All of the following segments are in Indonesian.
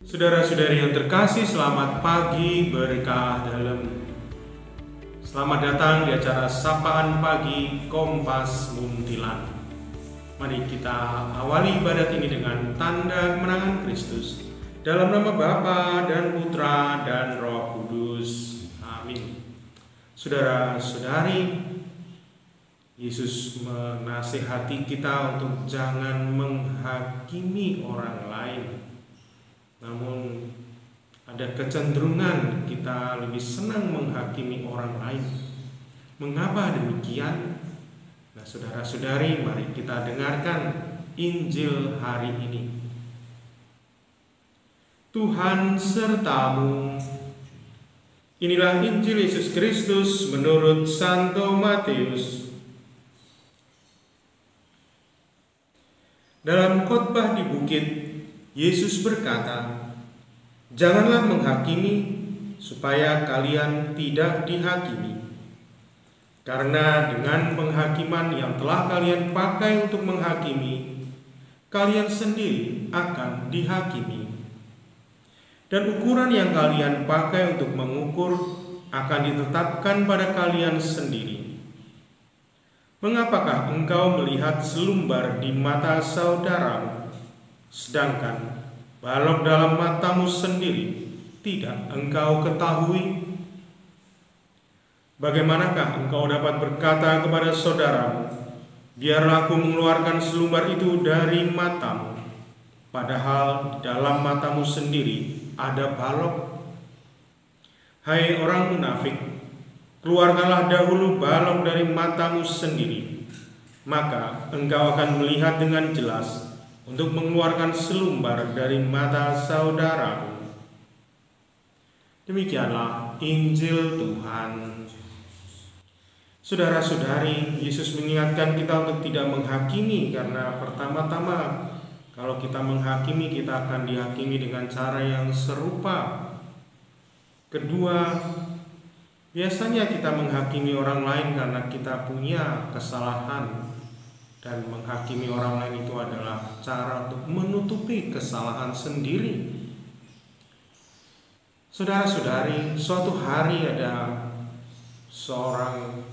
Saudara-saudari yang terkasih, selamat pagi berkah dalam. Selamat datang di acara Sapaan Pagi Kompas Muntilan. Mari kita awali ibadat ini dengan tanda kemenangan Kristus. Dalam nama Bapa dan Putra dan Roh Kudus. Amin. Saudara-saudari, Yesus menasihati kita untuk jangan menghakimi orang lain. Namun ada kecenderungan kita lebih senang menghakimi orang lain. Mengapa demikian? Nah, saudara-saudari, mari kita dengarkan Injil hari ini. Tuhan sertamu. Inilah Injil Yesus Kristus menurut Santo Matius. Dalam khotbah di bukit, Yesus berkata, "Janganlah menghakimi supaya kalian tidak dihakimi. Karena dengan penghakiman yang telah kalian pakai untuk menghakimi, kalian sendiri akan dihakimi. Dan ukuran yang kalian pakai untuk mengukur akan ditetapkan pada kalian sendiri. Mengapakah engkau melihat selumbar di mata saudaramu, sedangkan balok dalam matamu sendiri tidak engkau ketahui? Bagaimanakah engkau dapat berkata kepada saudaramu, biarlah aku mengeluarkan selumbar itu dari matamu, padahal di dalam matamu sendiri ada balok? Hai orang munafik, keluarkanlah dahulu balok dari matamu sendiri, maka engkau akan melihat dengan jelas untuk mengeluarkan selumbar dari mata saudaramu." Demikianlah Injil Tuhan. Saudara-saudari, Yesus mengingatkan kita untuk tidak menghakimi, karena pertama-tama kalau kita menghakimi, kita akan dihakimi dengan cara yang serupa. Kedua, biasanya kita menghakimi orang lain karena kita punya kesalahan. Dan menghakimi orang lain itu adalah cara untuk menutupi kesalahan sendiri. Saudara-saudari, suatu hari ada seorang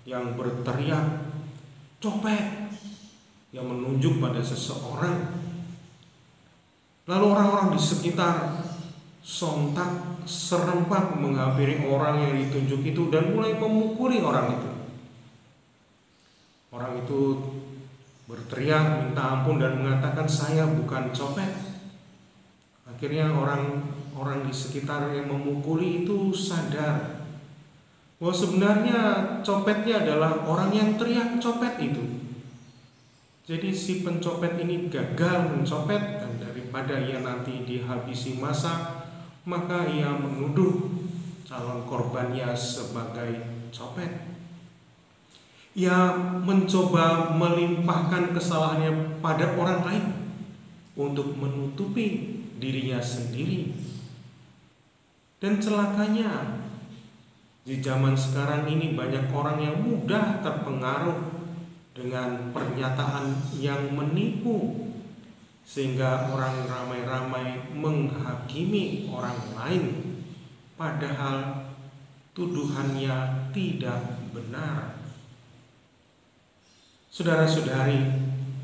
yang berteriak, "Copet!" yang menunjuk pada seseorang. Lalu orang-orang di sekitar sontak serempak menghampiri orang yang ditunjuk itu dan mulai memukuli orang itu. Orang itu berteriak minta ampun dan mengatakan, "Saya bukan copet." Akhirnya orang di sekitar yang memukuli itu sadar bahwa sebenarnya copetnya adalah orang yang teriak copet itu. Jadi si pencopet ini gagal mencopet, dan daripada ia nanti dihabisi massa, maka ia menuduh calon korbannya sebagai copet. Ia mencoba melimpahkan kesalahannya pada orang lain untuk menutupi dirinya sendiri. Dan celakanya, di zaman sekarang ini banyak orang yang mudah terpengaruh dengan pernyataan yang menipu, sehingga orang ramai-ramai menghakimi orang lain, padahal tuduhannya tidak benar. Saudara-saudari,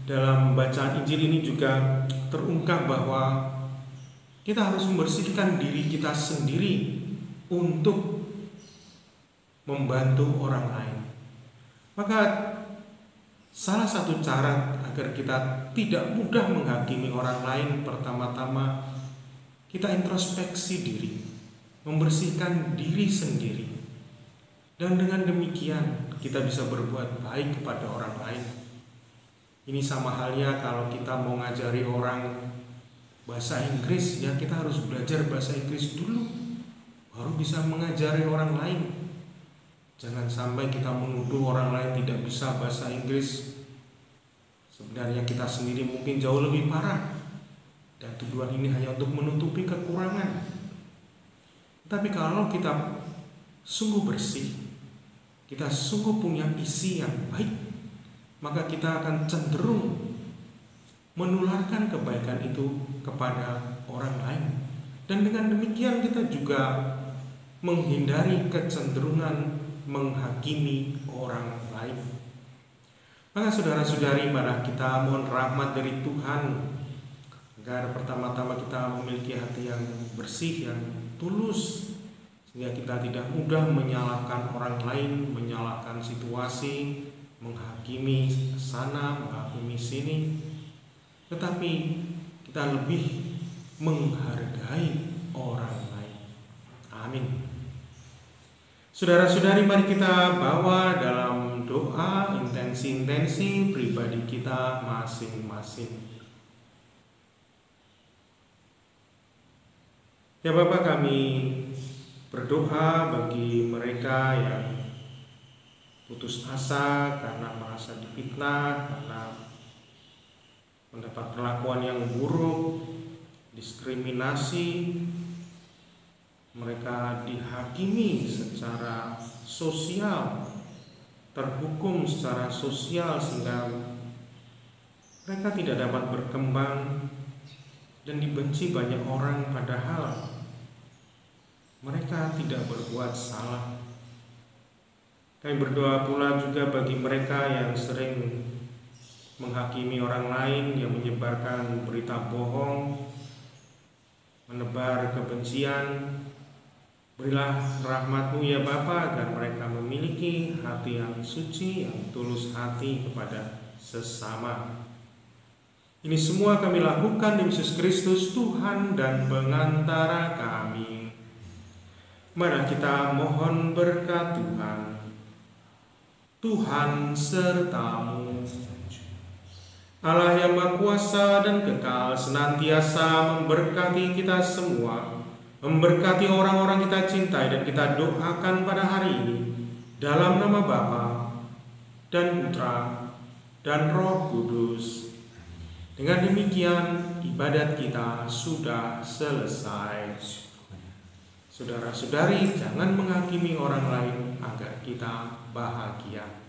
dalam bacaan Injil ini juga terungkap bahwa kita harus membersihkan diri kita sendiri untuk membantu orang lain. Maka salah satu cara agar kita tidak mudah menghakimi orang lain, pertama-tama kita introspeksi diri, membersihkan diri sendiri. Dan dengan demikian kita bisa berbuat baik kepada orang lain. Ini sama halnya kalau kita mau ngajari orang bahasa Inggris, ya kita harus belajar bahasa Inggris dulu, baru bisa mengajari orang lain. Jangan sampai kita menuduh orang lain tidak bisa bahasa Inggris, sebenarnya kita sendiri mungkin jauh lebih parah, dan tuduhan ini hanya untuk menutupi kekurangan. Tapi kalau kita sungguh bersih, kita sungguh punya isi yang baik, maka kita akan cenderung menularkan kebaikan itu kepada orang lain. Dan dengan demikian kita juga menghindari kecenderungan menghakimi orang lain. Maka saudara-saudari, mari kita mohon rahmat dari Tuhan agar pertama-tama kita memiliki hati yang bersih, yang tulus, sehingga kita tidak mudah menyalahkan orang lain, menyalahkan situasi, menghakimi sana, menghakimi sini, tetapi kita lebih menghargai orang lain. Amin. Saudara-saudari, mari kita bawa dalam doa intensi-intensi pribadi kita masing-masing. Ya Bapa, kami berdoa bagi mereka yang putus asa karena merasa difitnah, karena mendapat perlakuan yang buruk, diskriminasi, mereka dihakimi secara sosial, terhukum secara sosial sehingga mereka tidak dapat berkembang dan dibenci banyak orang, padahal mereka tidak berbuat salah. Kami berdoa pula juga bagi mereka yang sering menghakimi orang lain, yang menyebarkan berita bohong, menebar kebencian. Berilah rahmat-Mu ya Bapa, agar mereka memiliki hati yang suci, yang tulus hati kepada sesama. Ini semua kami lakukan demi Yesus Kristus, Tuhan dan pengantara kami. Mari kita mohon berkat Tuhan. Tuhan sertamu. Allah yang Maha Kuasa dan kekal senantiasa memberkati kita semua, memberkati orang-orang kita cintai dan kita doakan pada hari ini, dalam nama Bapa dan Putra dan Roh Kudus. Dengan demikian ibadat kita sudah selesai. Saudara-saudari, jangan menghakimi orang lain agar kita bahagia.